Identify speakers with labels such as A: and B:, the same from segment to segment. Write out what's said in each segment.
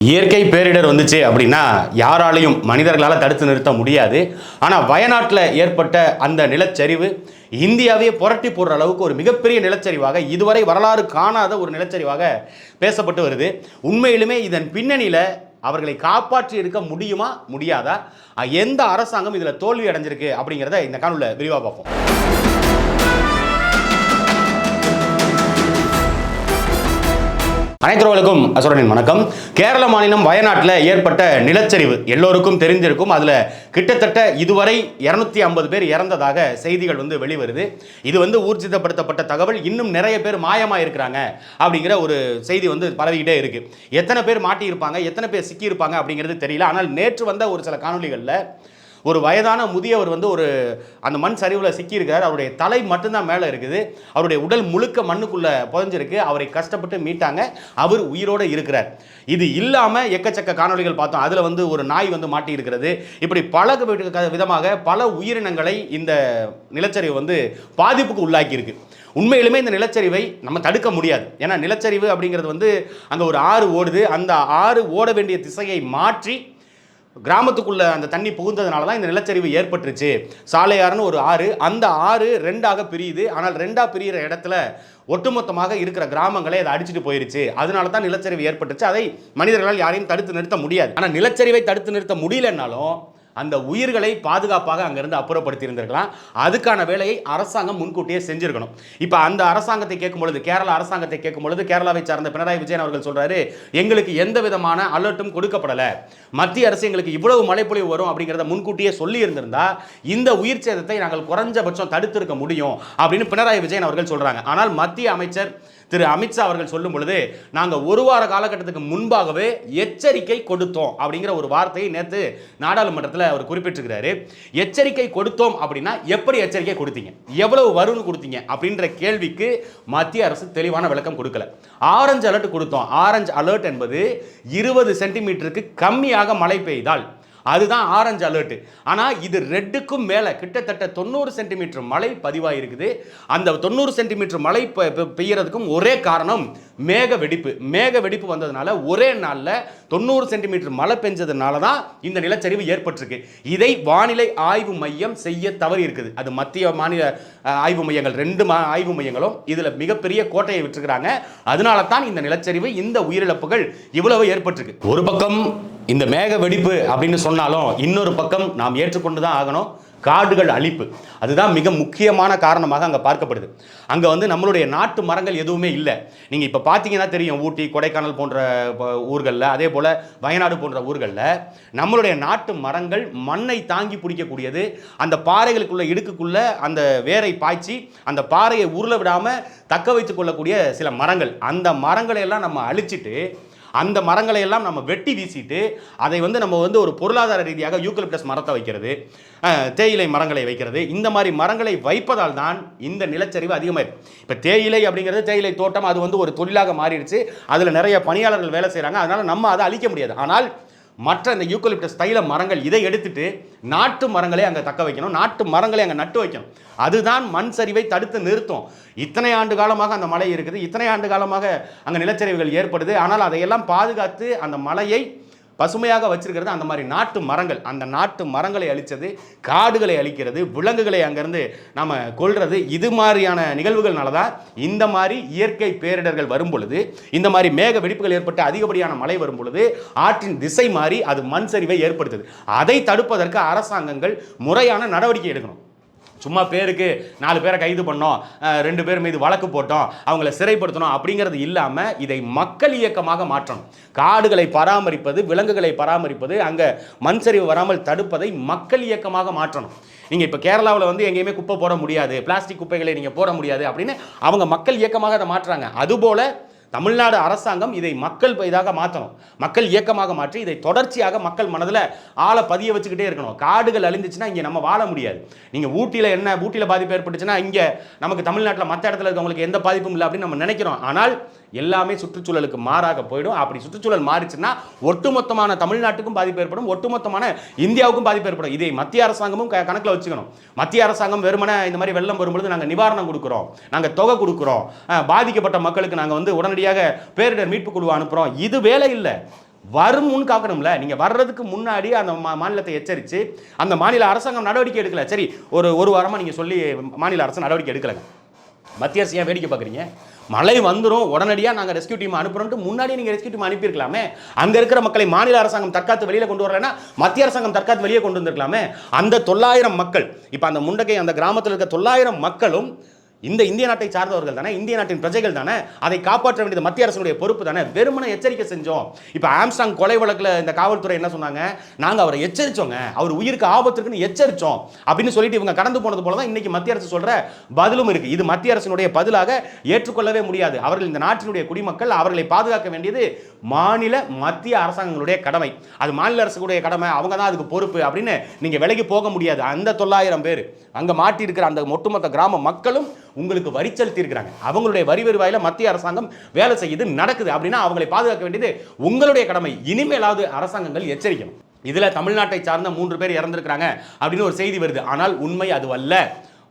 A: இயற்கை பேரிடர் வந்துச்சு அப்படின்னா யாராலையும் மனிதர்களால் தடுத்து நிறுத்த முடியாது. ஆனால் வயநாட்டில் ஏற்பட்ட அந்த நிலச்சரிவு இந்தியாவையே புரட்டி போடுற அளவுக்கு ஒரு மிகப்பெரிய நிலச்சரிவாக, இதுவரை வரலாறு காணாத ஒரு நிலச்சரிவாக பேசப்பட்டு வருது. உண்மையிலுமே இதன் பின்னணியில் அவர்களை காப்பாற்றி இருக்க முடியுமா முடியாதா, எந்த அரசாங்கம் இதில் தோல்வி அடைஞ்சிருக்கு அப்படிங்கிறத இந்த காணொலியில் விரிவாக பார்ப்போம். அனைவருக்கும் அசுரனின் வணக்கம். கேரள மாநிலம் வயநாட்டில் ஏற்பட்ட நிலச்சரிவு எல்லோருக்கும் தெரிஞ்சிருக்கும். அதில் கிட்டத்தட்ட இதுவரை 250 பேர் இறந்ததாக செய்திகள் வெளிவருது. இது ஊர்ஜிதப்படுத்தப்பட்ட தகவல். இன்னும் நிறைய பேர் மாயமாக இருக்கிறாங்க அப்படிங்கிற ஒரு செய்தி பரவிக்கிட்டே இருக்கு. எத்தனை பேர் மாட்டியிருப்பாங்க, எத்தனை பேர் சிக்கியிருப்பாங்க அப்படிங்கிறது தெரியல. ஆனால் நேற்று வந்த ஒரு சில காணொலிகளில் ஒரு வயதான முதியவர் ஒரு அந்த மண் சரிவில் சிக்கியிருக்கிறார். அவருடைய தலை மட்டும்தான் மேலே இருக்குது. அவருடைய உடல் முழுக்க மண்ணுக்குள்ளே புதைஞ்சிருக்கு. அவரை கஷ்டப்பட்டு மீட்டாங்க. அவர் உயிரோடு இருக்கிறார். இது இல்லாமல் எக்கச்சக்க காணொலிகள் பார்த்தோம். அதில் ஒரு நாய் மாட்டி இருக்கிறது. இப்படி பல விதமாக பல உயிரினங்களை இந்த நிலச்சரிவு பாதிப்புக்கு உள்ளாக்கி இருக்கு. உண்மையிலுமே இந்த நிலச்சரிவை நம்ம தடுக்க முடியாது. ஏன்னா நிலச்சரிவு அப்படிங்கிறது அங்கே ஒரு ஆறு ஓடுது. அந்த ஆறு ஓட வேண்டிய திசையை மாற்றி கிராமத்துக்குள்ள அந்த தண்ணி புகுந்ததுனால தான் இந்த நிலச்சரிவு ஏற்பட்டுருச்சு. சாலையாறுன்னு ஒரு ஆறு, அந்த ஆறு ரெண்டாக பிரியுது. ஆனால் ரெண்டா பிரிகிற இடத்துல ஒட்டுமொத்தமாக இருக்கிற கிராமங்களே அதை அடிச்சுட்டு போயிருச்சு. அதனால தான் நிலச்சரிவு ஏற்பட்டுச்சு. அதை மனிதர்களால் யாரையும் தடுத்து நிறுத்த முடியாது. ஆனால் நிலச்சரிவை தடுத்து நிறுத்த முடியலன்னாலும் அந்த உயிர்களை பாதுகாப்பாக அங்கிருந்து அப்புறப்படுத்தி இருந்திருக்கலாம். அதுக்கான வேலையை அரசாங்கம் முன்கூட்டியே செஞ்சிருக்கணும். இப்போ அந்த அரசாங்கத்தை கேட்கும் பொழுது, கேரள அரசாங்கத்தை கேட்கும் பொழுது, கேரளாவை சார்ந்த பினராயி விஜயன் அவர்கள் சொல்றாரு, எங்களுக்கு எந்த விதமான அலர்ட்டும் கொடுக்கப்படலை. மத்திய அரசு எங்களுக்கு இவ்வளவு மழைப்பொழிவு வரும் அப்படிங்கிறத முன்கூட்டியே சொல்லி இருந்திருந்தா இந்த உயிர் சேதத்தை நாங்கள் குறைஞ்சபட்சம் தடுத்திருக்க முடியும் அப்படின்னு பினராயி விஜயன் அவர்கள் சொல்றாங்க. ஆனால் மத்திய அமைச்சர் திரு அமித்ஷா அவர்கள் சொல்லும் பொழுது, நாங்கள் ஒரு வார காலகட்டத்துக்கு முன்பாகவே எச்சரிக்கை கொடுத்தோம் அப்படிங்கிற ஒரு வார்த்தையை நேற்று நாடாளுமன்றத்தில் அவர் குறிப்பிட்டிருக்கிறாரு. எச்சரிக்கை கொடுத்தோம் அப்படின்னா எப்படி எச்சரிக்கை கொடுத்தீங்க, எவ்வளவு வரும்னு கொடுத்தீங்க அப்படின்ற கேள்விக்கு மத்திய அரசு தெளிவான விளக்கம் கொடுக்கல. ஆரஞ்சு அலர்ட் கொடுத்தோம். ஆரஞ்சு அலர்ட் என்பது 20 சென்டிமீட்டருக்கு கம்மியாக மழை பெய்தால் அதுதான் ஆரஞ்சு அலர்ட். ஆனால் இது ரெட்டுக்கும் மேலே கிட்டத்தட்ட 90 சென்டிமீட்டர் மழை பதிவாயிருக்குது. அந்த 90 சென்டிமீட்டர் மழை பெய்யறதுக்கும் ஒரே காரணம் மேக வெடிப்பு. மேக வெடிப்பு வந்ததுனால ஒரே நாளில் 90 சென்டிமீட்டர் மழை பெஞ்சதுனால தான் இந்த நிலச்சரிவு ஏற்பட்டிருக்கு. இதை வானிலை ஆய்வு மையம் செய்ய தவறி இருக்குது. அது மத்திய மாநில ஆய்வு மையங்கள், 2 ஆய்வு மையங்களும் இதில் மிகப்பெரிய கோட்டையை விட்டுருக்கிறாங்க. அதனால தான் இந்த நிலச்சரிவு, இந்த உயிரிழப்புகள் இவ்வளவு ஏற்பட்டிருக்கு. ஒரு பக்கம் இந்த மேக வெடிப்பு அப்படின்னு சொன்னாலும் இன்னொரு பக்கம் நாம் ஏற்றுக்கொண்டு தான் ஆகணும், காடுகள் அழிப்பு. அதுதான் மிக முக்கியமான காரணமாக அங்கே பார்க்கப்படுது. அங்கே நம்மளுடைய நாட்டு மரங்கள் எதுவுமே இல்லை. நீங்கள் இப்போ பார்த்தீங்கன்னா தெரியும், ஊட்டி, கொடைக்கானல் போன்ற ஊர்களில், அதே போல் வயநாடு போன்ற ஊர்களில் நம்மளுடைய நாட்டு மரங்கள் மண்ணை தாங்கி பிடிக்கக்கூடியது. அந்த பாறைகளுக்குள்ள இடுக்குக்குள்ள அந்த வேரை பாய்ச்சி அந்த பாறையை உருள விடாமல் தக்க வைத்துக் கொள்ளக்கூடிய சில மரங்கள். அந்த மரங்களை எல்லாம் நம்ம அழிச்சிட்டு, அந்த மரங்களை எல்லாம் நம்ம வெட்டி வீசிட்டு அதை நம்ம ஒரு பொருளாதார ரீதியாக யூக்கலிப்டஸ் மரத்தை வைக்கிறது, தேயிலை மரங்களை வைக்கிறது. இந்த மாதிரி மரங்களை வைப்பதால் தான் இந்த நிலச்சரிவு அதிகமாக. இப்போ தேயிலை அப்படிங்கிறது, தேயிலை தோட்டம், அது ஒரு தொழிலாக மாறிடுச்சு. அதில் நிறைய பணியாளர்கள் வேலை செய்கிறாங்க. அதனால் நம்ம அதை அழிக்க முடியாது. ஆனால் மற்ற இந்த யூக்கலிப்டஸ் தைல மரங்கள், இதை எடுத்துட்டு நாட்டு மரங்களை அங்கே தக்க வைக்கணும், நாட்டு மரங்களை அங்கே நட்டு வைக்கணும். அதுதான் மண் சரிவை தடுத்து நிறுத்தும். இத்தனை ஆண்டு காலமாக அந்த மழை இருக்குது, இத்தனை ஆண்டு காலமாக அங்கே நிலச்சரிவுகள் ஏற்படுது. ஆனால் அதையெல்லாம் பாதுகாத்து அந்த மலையை பசுமையாக வச்சிருக்கிறது அந்த மாதிரி நாட்டு மரங்கள். அந்த நாட்டு மரங்களை அழிச்சது, காடுகளை அழிக்கிறது, விலங்குகளை அங்கேருந்து நம்ம கொல்றது, இது மாதிரியான நிகழ்வுகள்னால தான் இந்த மாதிரி இயற்கை பேரிடர்கள் வரும் பொழுது, இந்த மாதிரி மேக வெடிப்புகள் ஏற்பட்டு அதிகப்படியான மழை வரும் பொழுது ஆற்றின் திசை மாறி அது மண் சரிவை ஏற்படுத்துது. அதை தடுப்பதற்கு அரசாங்கங்கள் முறையான நடவடிக்கை எடுக்கணும். சும்மா பேருக்கு 4 பேரை கைது பண்ணோம், 2 பேர் மீது வழக்கு போட்டோம், அவங்கள சிறைப்படுத்தணும் அப்படிங்கிறது இல்லாமல் இதை மக்கள் இயக்கமாக மாற்றணும். காடுகளை பராமரிப்பது, விலங்குகளை பராமரிப்பது, அங்கே மண் சரிவு வராமல் தடுப்பதை மக்கள் இயக்கமாக மாற்றணும். நீங்கள் இப்போ கேரளாவில் எங்கேயுமே குப்பை போட முடியாது, பிளாஸ்டிக் குப்பைகளை நீங்கள் போட முடியாது அப்படின்னு அவங்க மக்கள் இயக்கமாக அதை மாற்றுறாங்க. அதுபோல் தமிழ்நாடு அரசாங்கம் இதை மக்கள் இதாக மாற்றணும், மக்கள் இயக்கமாக மாற்றி இதை தொடர்ச்சியாக மக்கள் மனதில் ஆளை பதிய வச்சுக்கிட்டே இருக்கணும். காடுகள் அழிந்துச்சுன்னா இங்கே நம்ம வாழ முடியாது. நீங்கள் ஊட்டியில் பாதிப்பு ஏற்பட்டுச்சுன்னா இங்கே நமக்கு தமிழ்நாட்டில் மற்ற இடத்துல இருக்கவங்களுக்கு எந்த பாதிப்பும் இல்லை அப்படின்னு நம்ம நினைக்கிறோம். ஆனால் எல்லாமே சுற்றுச்சூழலுக்கு மாறாக போயிடும். அப்படி சுற்றுச்சூழல் மாறிச்சுன்னா ஒட்டுமொத்தமான தமிழ்நாட்டுக்கும் பாதிப்பு ஏற்படும், ஒட்டுமொத்தமான இந்தியாவுக்கும் பாதிப்பு ஏற்படும். இதை மத்திய அரசாங்கமும் கணக்கில் வச்சுக்கணும். மத்திய அரசாங்கம் வெறுமனே இந்த மாதிரி வெள்ளம் வரும்பொழுது நாங்கள் நிவாரணம் கொடுக்குறோம், நாங்கள் தொகை கொடுக்குறோம், பாதிக்கப்பட்ட மக்களுக்கு நாங்கள் உடனடியாக பேரிடர் மீட்பு குழுவை அனுப்புகிறோம், இது வேலை இல்லை. வரும் முன் காக்கணும்ல. நீங்க வர்றதுக்கு முன்னாடி அந்த மாநிலத்தை எச்சரித்து அந்த மாநில அரசாங்கம் நடவடிக்கை எடுக்கல. சரி, ஒரு வாரமாக நீங்கள் சொல்லி மாநில அரசு நடவடிக்கை எடுக்கலைங்க. மத்திய அரசு ஏன் வேடிக்கை பார்க்குறீங்க? மழை வந்துடும், உடனடியாக நாங்கள் ரெஸ்கியூ டீம் அனுப்புறோம்ட்டு முன்னாடி நீங்கள் ரெஸ்கியூ டீம் அனுப்பியிருக்கலாமே. அங்கே இருக்கிற மக்களை மாநில அரசாங்கம் தற்காத்து வெளியில் கொண்டு வரலைன்னா மத்திய அரசாங்கம் தற்காத்து வெளியே கொண்டு வந்திருக்கலாமே. அந்த 900 மக்கள், இப்போ அந்த முண்டகை அந்த கிராமத்தில் இருக்க 900 மக்களும் இந்த இந்திய நாட்டை சார்ந்தவர்கள் தானே, இந்திய நாட்டின் பிரஜைகள் தானே, அதை காப்பாற்ற வேண்டியது மத்திய அரசுடைய பொறுப்பு தானே. வெறுமனே எச்சரிக்கை செஞ்சோம். இப்போ ஆம்ஸ்டாங் கொலை வழக்கில் இந்த காவல்துறை என்ன சொன்னாங்க? நாங்கள் அவரை எச்சரித்தோங்க, அவர் உயிருக்கு ஆபத்துக்குன்னு எச்சரித்தோம் அப்படின்னு சொல்லிட்டு இவங்க கடந்து போனது போல தான் இன்னைக்கு மத்திய அரசு சொல்ற பதிலும் இருக்கு. இது மத்திய அரசினுடைய பதிலாக ஏற்றுக்கொள்ளவே முடியாது. அவர்கள் இந்த நாட்டினுடைய குடிமக்கள், அவர்களை பாதுகாக்க வேண்டியது மாநில மத்திய அரசாங்கங்களுடைய கடமை. அது மாநில அரசுடைய கடமை, அவங்க தான் அதுக்கு பொறுப்பு அப்படின்னு நீங்க விலகி போக முடியாது. அந்த 900 பேர் அங்க மாட்டி இருக்கிற அந்த ஒட்டுமொத்த கிராம மக்களும் உங்களுக்கு வரி செலுத்தி இருக்கிறாங்க. அவங்களுடைய வரி வருவாயில மத்திய அரசாங்கம் வேலை செய்யுது, நடக்குது அப்படின்னா அவங்களை பாதுகாக்க வேண்டியது உங்களுடைய கடமை. இனிமேலாவது அரசாங்கங்கள் எச்சரிக்கணும். இதுல தமிழ்நாட்டை சார்ந்த 3 பேர் இறந்திருக்கிறாங்க அப்படின்னு ஒரு செய்தி வருது. ஆனால் உண்மை அதுவல்ல.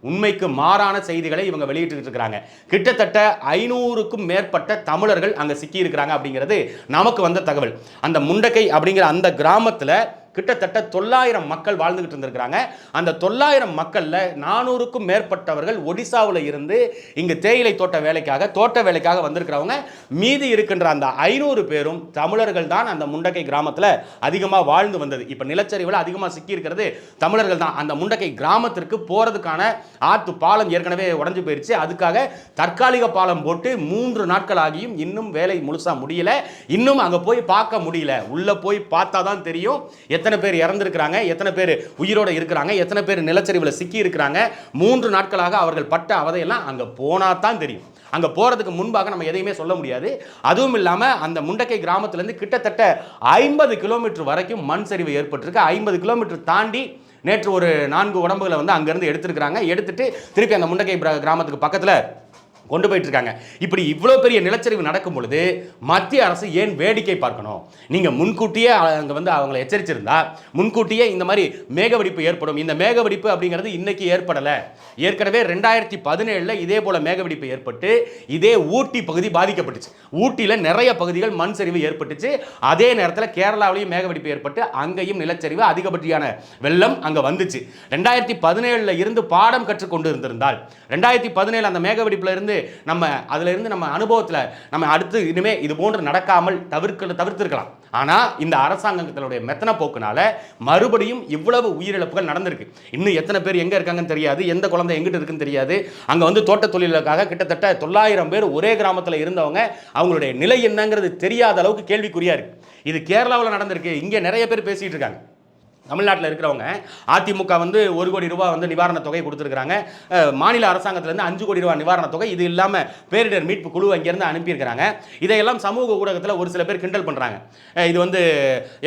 A: உண்மைக்கு மாறான செய்திகளை இவங்க வெளியிட்டு இருக்காங்க. கிட்டத்தட்ட 500க்கும் மேற்பட்ட தமிழர்கள் அங்க சிக்கி இருக்கிறாங்க அப்படிங்கிறது நமக்கு வந்த தகவல். அந்த முண்டக்கை அப்படிங்கிற அந்த கிராமத்துல கிட்டத்தட்ட 900 மக்கள் வாழ்ந்துகிட்டு இருந்திருக்கிறாங்க. அந்த 900 மக்கள்ல 400க்கும் மேற்பட்டவர்கள் ஒடிசாவில் இருந்து இங்கு தேயிலை தோட்ட வேலைக்காக வந்திருக்கிறவங்க. மீதி இருக்கின்ற அந்த 500 பேரும் தமிழர்கள் தான் அந்த முண்டக்கை கிராமத்தில் அதிகமாக வாழ்ந்து வந்தது. இப்போ நிலச்சரிவில் அதிகமாக சிக்கி இருக்கிறது தமிழர்கள் தான். அந்த முண்டக்கை கிராமத்திற்கு போறதுக்கான ஆத்து பாலம் ஏற்கனவே உடஞ்சு போயிருச்சு. அதுக்காக தற்காலிக பாலம் போட்டு 3 நாட்கள் ஆகியும் இன்னும் வேலை முழுசா முடியல. இன்னும் அங்க போய் பார்க்க முடியல. உள்ள போய் பார்த்தா தான் தெரியும் எத்தனை பேர் இறந்திருக்கிறாங்க, எத்தனை பேர் உயிரோட இருக்கிறாங்க, எத்தனை பேர் நிலச்சரிவில் சிக்கி இருக்கிறாங்க. 3 நாட்களாக அவர்கள் பட்ட அவதையெல்லாம் அங்க போனா தான் தெரியும். அங்க போறதுக்கு முன்பாக நம்ம எதையுமே சொல்ல முடியாது. அதுவும் இல்லாம அந்த முண்டக்கை கிராமத்திலிருந்து கிட்டத்தட்ட 50 கிலோமீட்டர் வரைக்கும் மண் சரிவு ஏற்பட்டிருக்கு. 50 கிலோமீட்டர் தாண்டி நேற்று ஒரு 4 உடம்புகளை வந்து அங்கிருந்து எடுத்துருக்காங்க. எடுத்துட்டு திருப்பி அந்த முண்டக்கை கிராமத்துக்கு பக்கத்துல கொண்டு போயிட்டு இருக்காங்க. இப்படி இவ்வளவு பெரிய நிலச்சரிவு நடக்கும் பொழுது மத்திய அரசு ஏன் வேடிக்கை பார்க்கணும்? நீங்க முன்கூட்டியே அங்க வந்து அவங்களை எச்சரிச்சிருந்தா முன்கூட்டியே இந்த மாதிரி மேகவெடிப்பு ஏற்படும். இந்த மேகவெடிப்பு அப்படிங்கிறது இன்னைக்கு ஏற்படல. ஏற்கனவே 2017 இதே போல மேகவெடிப்பு ஏற்பட்டு இதே ஊட்டி பகுதி பாதிக்கப்பட்டுச்சு. ஊட்டியில நிறைய பகுதிகள் மண் சரிவு ஏற்பட்டுச்சு. அதே நேரத்தில் கேரளாவிலையும் மேகவெடிப்பு ஏற்பட்டு அங்கேயும் நிலச்சரிவு, அதிகப்படியான வெள்ளம் அங்க வந்துச்சு. 2017 இருந்து பாடம் கற்றுக்கொண்டு இருந்திருந்தால் 2017 அந்த மேகவெடிப்புல இருந்து நம்ம அனுபவத்தில் நம்ம அடுத்து இனிமே இது போன்று நடக்காமல் தவிர்த்திருக்கலாம். ஆனா இந்த அரசாங்கங்களுடைய மெத்தன போக்குனால மறுபடியும் இவ்வளவு உயிரிழப்புகள் நடந்திருக்கு. இன்னும் எத்தனை பேர் எங்க இருக்காங்கன்னு தெரியாது, எந்த குழந்தை எங்கிட்டு இருக்குன்னு தெரியாது. அங்க வந்து தோட்ட தொழிலுக்காக கிட்டத்தட்ட 900 பேர் ஒரே கிராமத்தில் இருந்தவங்க, அவங்களுடைய நிலை என்னங்கிறது தெரியாத அளவுக்கு கேள்விக்குறியா இருக்கு. இது கேரளாவில் நடந்திருக்கு. இங்க நிறைய பேர் பேசிட்டு இருக்காங்க. தமிழ்நாட்டில் இருக்கிறவங்க அதிமுக வந்து 1 கோடி ரூபாய் வந்து நிவாரண தொகை கொடுத்துருக்காங்க. மாநில அரசாங்கத்திலேருந்து 5 கோடி ரூபாய் நிவாரண தொகை, இது இல்லாமல் பேரிடர் மீட்பு குழு அங்கேருந்து அனுப்பியிருக்கிறாங்க. இதையெல்லாம் சமூக ஊடகத்தில் ஒரு சில பேர் கிண்டல் பண்ணுறாங்க. இது வந்து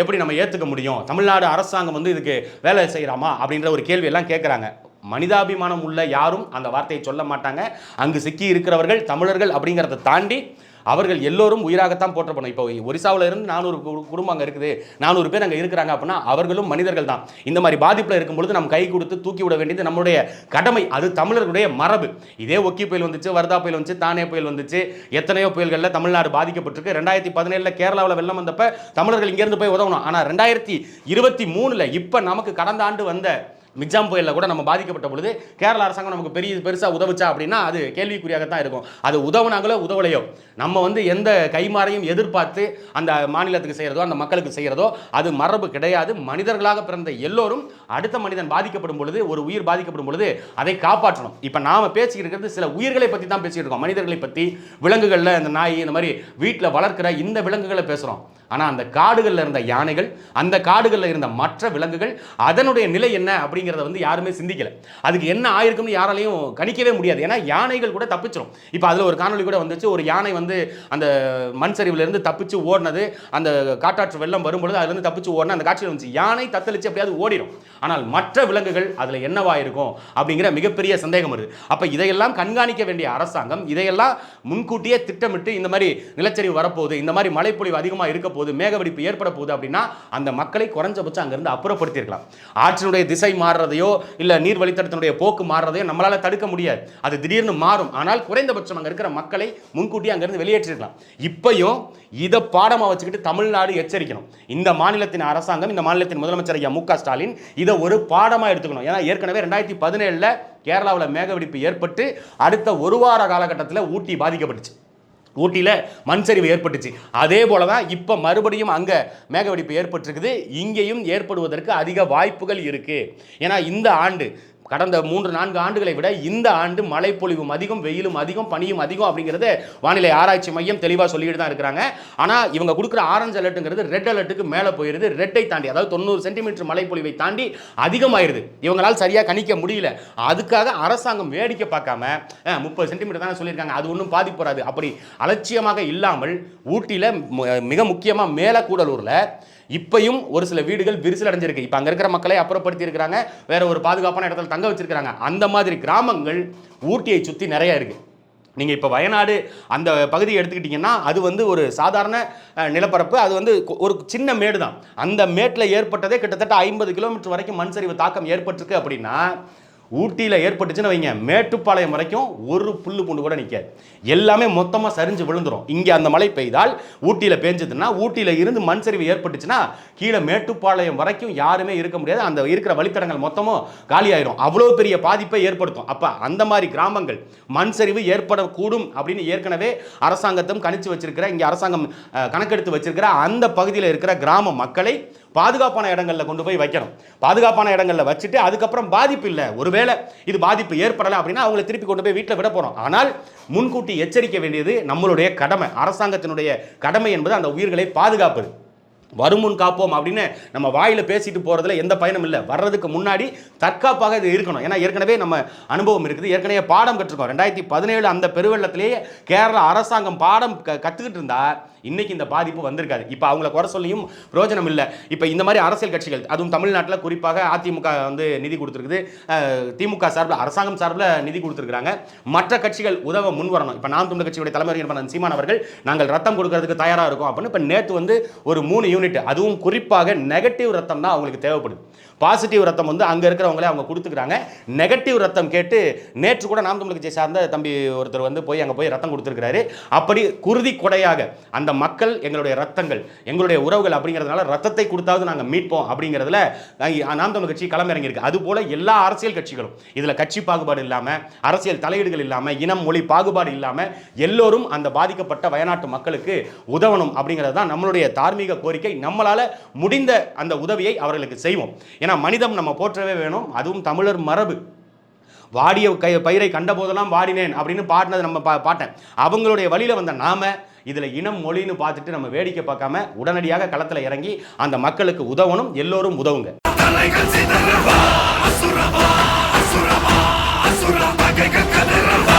A: எப்படி நம்ம ஏற்றுக்க முடியும்? தமிழ்நாடு அரசாங்கம் வந்து இதுக்கு வேலை செய்கிறாமா அப்படின்ற ஒரு கேள்வியெல்லாம் கேட்குறாங்க. மனிதாபிமானம் உள்ள யாரும் அந்த வார்த்தையை சொல்ல மாட்டாங்க. அங்கு சிக்கி இருக்கிறவர்கள் தமிழர்கள் அப்படிங்கிறத தாண்டி அவர்கள் எல்லோரும் உயிராகத்தான் போற்றப்படும். இப்போ ஒரிசாவில் இருந்து 400 குடும்பம் அங்கே இருக்குது, 400 பேர் அங்கே இருக்கிறாங்க அப்படின்னா அவர்களும் மனிதர்கள் தான். இந்த மாதிரி பாதிப்பில் இருக்கும்பொழுது நம்ம கை கொடுத்து தூக்கி விட வேண்டியது நம்மளுடைய கடமை. அது தமிழர்களுடைய மரபு. இதே ஒக்கி புயல் வந்துச்சு, வர்தா புயல் வந்துச்சு, தானே புயல் வந்துச்சு, எத்தனையோ புயல்களில் தமிழ்நாடு பாதிக்கப்பட்டிருக்கு. 2017 கேரளாவில் வெள்ளம் வந்தப்ப தமிழர்கள் இங்கேருந்து போய் உதவணும். ஆனால் 2023 இப்போ நமக்கு கடந்த ஆண்டு வந்த மிக்ஜாம் புயலில் கூட நம்ம பாதிக்கப்பட்ட பொழுது கேரள அரசாங்கம் நமக்கு பெருசாக உதவுச்சா அப்படின்னா அது கேள்விக்குறியாகத்தான் இருக்கும். அது உதவுனாங்களோ உதவலையோ, நம்ம வந்து எந்த கைமாறையும் எதிர்பார்த்து அந்த மாநிலத்துக்கு செய்கிறதோ அந்த மக்களுக்கு செய்கிறதோ அது மரபு கிடையாது. மனிதர்களாக பிறந்த எல்லோரும் அடுத்த மனிதன் பாதிக்கப்படும் பொழுது, ஒரு உயிர் பாதிக்கப்படும் பொழுது அதை காப்பாற்றணும். இப்போ நாம் பேசிக்கிட்டு இருக்கிறது சில உயிர்களை பற்றி தான் பேசிக்கிட்டு இருக்கோம். மனிதர்களை பற்றி, விலங்குகளில் இந்த நாய் இந்த மாதிரி வீட்டில் வளர்க்கிற இந்த விலங்குகளை பேசுகிறோம். ஆனால் அந்த காடுகளில் இருந்த யானைகள், அந்த காடுகளில் இருந்த மற்ற விலங்குகள், அதனுடைய நிலை என்ன அப்படிங்கிறத வந்து யாருமே சிந்திக்கல. அதுக்கு என்ன ஆயிருக்கும்னு யாராலையும் கணிக்கவே முடியாது. ஏன்னா யானைகள் கூட தப்பிச்சிடும். இப்போ அதில் ஒரு காணொலி கூட வந்துச்சு. ஒரு யானை வந்து அந்த மண் சரிவிலிருந்து தப்பிச்சு ஓடினது, அந்த காட்டாற்று வெள்ளம் வரும்பொழுது அதுலேருந்து தப்பிச்சு ஓடின அந்த காட்சியில் வந்துச்சு. யானை தத்தளிச்சு எப்படியாவது ஓடிடும். ஆனால் மற்ற விலங்குகள் அதில் என்னவா இருக்கும் அப்படிங்கிற மிகப்பெரிய சந்தேகம் வருது. அப்போ இதையெல்லாம் கண்காணிக்க வேண்டிய அரசாங்கம் இதையெல்லாம் முன்கூட்டியே திட்டமிட்டு இந்த மாதிரி நிலச்சரிவு வரப்போகுது, இந்த மாதிரி மழைப்பொழிவு அதிகமாக இருக்க போகுது, போகுது, மேகவெடிப்பு ஏற்பட போகுது அப்படின்னா அந்த மக்களை குறைஞ்சபட்சம் அங்கிருந்து அப்புறப்படுத்தியிருக்கலாம். ஆற்றினுடைய திசை மாறுறதையோ இல்ல நீர் வழித்தடத்தினுடைய போக்கு மாறுறதையோ நம்மளால தடுக்க முடியாது, அது திடீர்னு மாறும். ஆனால் குறைந்தபட்சம் அங்க இருக்கிற மக்களை முன்கூட்டி அங்கிருந்து வெளியேற்றிருக்கலாம். இப்பயும் இதை பாடமா வச்சுக்கிட்டு தமிழ்நாடு எச்சரிக்கணும். இந்த மாநிலத்தின் அரசாங்கம், இந்த மாநிலத்தின் முதலமைச்சர் ஐயா மு க ஸ்டாலின் இதை ஒரு பாடமா எடுத்துக்கணும். ஏன்னா ஏற்கனவே 2017 கேரளாவில் மேகவெடிப்பு ஏற்பட்டு அடுத்த ஒரு வார காலகட்டத்தில் ஊட்டி பாதிக்கப்பட்டுச்சு. ஊட்டியில் மண் சரிவு ஏற்பட்டுச்சு. அதே போல தான் இப்போ மறுபடியும் அங்கே மேகவெடிப்பு ஏற்பட்டிருக்குது. இங்கேயும் ஏற்படுவதற்கு அதிக வாய்ப்புகள் இருக்குது. ஏன்னா இந்த ஆண்டு கடந்த 3-4 ஆண்டுகளை விட இந்த ஆண்டு மழைப்பொழிவும் அதிகம், வெயிலும் அதிகம், பனியும் அதிகம் அப்படிங்கிறத வானிலை ஆராய்ச்சி மையம் தெளிவாக சொல்லிட்டு தான் இருக்கிறாங்க. ஆனால் இவங்க கொடுக்குற ஆரஞ்சு அலர்ட்டுங்கிறது ரெட் அலர்ட்டுக்கு மேலே போயிருது. ரெட்டை தாண்டி, அதாவது 90 சென்டிமீட்டர் மழைப்பொழிவை தாண்டி அதிகமாயிருது. இவங்களால் சரியாக கணிக்க முடியல. அதுக்காக அரசாங்கம் வேடிக்கை பார்க்காம 30 சென்டிமீட்டர் தானே சொல்லியிருக்காங்க, அது ஒன்றும் பாதிப்பு வராது அப்படி அலட்சியமாக இல்லாமல் ஊட்டியில் மிக முக்கியமாக மேலக்கூடலூரில் இப்பயும் ஒரு சில வீடுகள் விரிசல் அடைஞ்சிருக்கு. இப்போ அங்கே இருக்கிற மக்களை அப்புறப்படுத்தி இருக்கிறாங்க, வேற ஒரு பாதுகாப்பான இடத்துல தங்க வச்சிருக்காங்க. அந்த மாதிரி கிராமங்கள் ஊட்டியை சுற்றி நிறைய இருக்கு. நீங்கள் இப்போ வயநாடு அந்த பகுதியை எடுத்துக்கிட்டிங்கன்னா அது வந்து ஒரு சாதாரண நிலப்பரப்பு, அது வந்து ஒரு சின்ன மேடு தான். அந்த மேட்டில் ஏற்பட்டதே கிட்டத்தட்ட 50 கிலோமீட்டர் வரைக்கும் மண் சரிவு தாக்கம் ஏற்பட்டிருக்கு. அப்படின்னா ஊட்டியில் ஏற்பட்டுச்சுன்னு வைங்க, மேட்டுப்பாளையம் வரைக்கும் ஒரு புல்லு பூண்டு கூட நிற்காது, எல்லாமே மொத்தமாக சரிஞ்சு விழுந்துடும். இங்கே அந்த மழை பெய்தால் ஊட்டியில் பெஞ்சதுன்னா, ஊட்டியில் இருந்து மண் சரிவு ஏற்பட்டுச்சுன்னா கீழே மேட்டுப்பாளையம் வரைக்கும் யாருமே இருக்க முடியாது. அந்த இருக்கிற வழித்தடங்கள் மொத்தமும் காலியாயிரும். அவ்வளோ பெரிய பாதிப்பை ஏற்படுத்தும். அப்போ அந்த மாதிரி கிராமங்கள் மண் சரிவு ஏற்படக்கூடும் அப்படின்னு ஏற்கனவே அரசாங்கத்தும் கணிச்சு வச்சிருக்கிற, இங்கே அரசாங்கம் கணக்கெடுத்து வச்சிருக்கிற அந்த பகுதியில் இருக்கிற கிராம மக்களை பாதுகாப்பான இடங்களில் கொண்டு போய் வைக்கணும். பாதுகாப்பான இடங்களில் வச்சுட்டு அதுக்கப்புறம் பாதிப்பு இல்லை, ஒருவேளை இது பாதிப்பு ஏற்படலை அப்படின்னா அவங்களை திருப்பி கொண்டு போய் வீட்டில் விட போகிறோம். ஆனால் முன்கூட்டி எச்சரிக்க வேண்டியது நம்மளுடைய கடமை, அரசாங்கத்தினுடைய கடமை என்பது அந்த உயிர்களை பாதுகாப்பது. வருமுன் காப்போம் அப்படின்னு நம்ம வாயில் பேசிட்டு போகிறதுல எந்த பயனும் இல்லை. வர்றதுக்கு முன்னாடி தற்காப்பாக இது இருக்கணும். ஏன்னா ஏற்கனவே நம்ம அனுபவம் இருக்குது, ஏற்கனவே பாடம் கற்றுருக்கோம். 2017 அந்த பெருவெள்ளத்திலேயே கேரளா அரசாங்கம் பாடம் கற்றுக்கிட்டு இருந்தா இன்னைக்கு இந்த பாதிப்பு வந்திருக்காது. இப்போ அவங்கள குறை சொல்லியும் பிரயோஜனம் இல்லை. இப்போ இந்த மாதிரி அரசியல் கட்சிகள், அதுவும் தமிழ்நாட்டில் குறிப்பாக அதிமுக வந்து நிதி கொடுத்துருக்குது, திமுக சார்பில் அரசாங்கம் சார்பில் நிதி கொடுத்துருக்காங்க. மற்ற கட்சிகள் உதவ முன் வரணும். இப்போ நாம் தமிழர் கட்சியுடைய தலைவர் சீமான் அவர்கள் நாங்கள் ரத்தம் கொடுக்கறதுக்கு தயாராக இருக்கும் அப்படின்னு இப்போ நேற்று வந்து ஒரு 3 யூனிட், அதுவும் குறிப்பாக நெகட்டிவ் ரத்தம் தான் அவங்களுக்கு தேவைப்படுது. பாசிட்டிவ் ரத்தம் வந்து அங்கே இருக்கிறவங்களே அவங்க கொடுத்துக்கிறாங்க. நெகட்டிவ் ரத்தம் கேட்டு நேற்று கூட நாம் தமிழர் கட்சியை சார்ந்த தம்பி ஒருத்தர் வந்து போய் அங்கே போய் ரத்தம் கொடுத்துருக்கிறாரு. அப்படி குருதி கொடையாக அந்த மக்கள் எங்களுடைய ரத்தங்கள், எங்களுடைய உறவுகள் அப்படிங்கிறதுனால ரத்தத்தை கொடுத்தாவது நாங்கள் மீட்போம் அப்படிங்கிறதுல நாம் தமிழர் கட்சி களமிறங்கியிருக்கு. அதுபோல எல்லா அரசியல் கட்சிகளும் இதில் கட்சி பாகுபாடு இல்லாமல், அரசியல் தலையீடுகள் இல்லாமல், இனம் மொழி பாகுபாடு இல்லாமல் எல்லோரும் அந்த பாதிக்கப்பட்ட வயநாட்டு மக்களுக்கு உதவணும் அப்படிங்கிறது தான் நம்மளுடைய தார்மீக கோரிக்கை. நம்மளால் முடிந்த அந்த உதவியை அவர்களுக்கு செய்வோம். ஏன்னா மனிதம் நம்ம போற்றவே வேணும், அதுவும் தமிழர் மரபு. வாடிய பயிரை கண்ட போதெல்லாம் வாடினேன் அப்படின்னு பாடினது நம்ம பாட்டேன். அவங்களுடைய வழியில் வந்த நாம இதில் இனம் மொழின்னு பார்த்துட்டு நம்ம வேடிக்கை பார்க்காம உடனடியாக களத்தில் இறங்கி அந்த மக்களுக்கு உதவணும். எல்லோரும் உதவுங்க.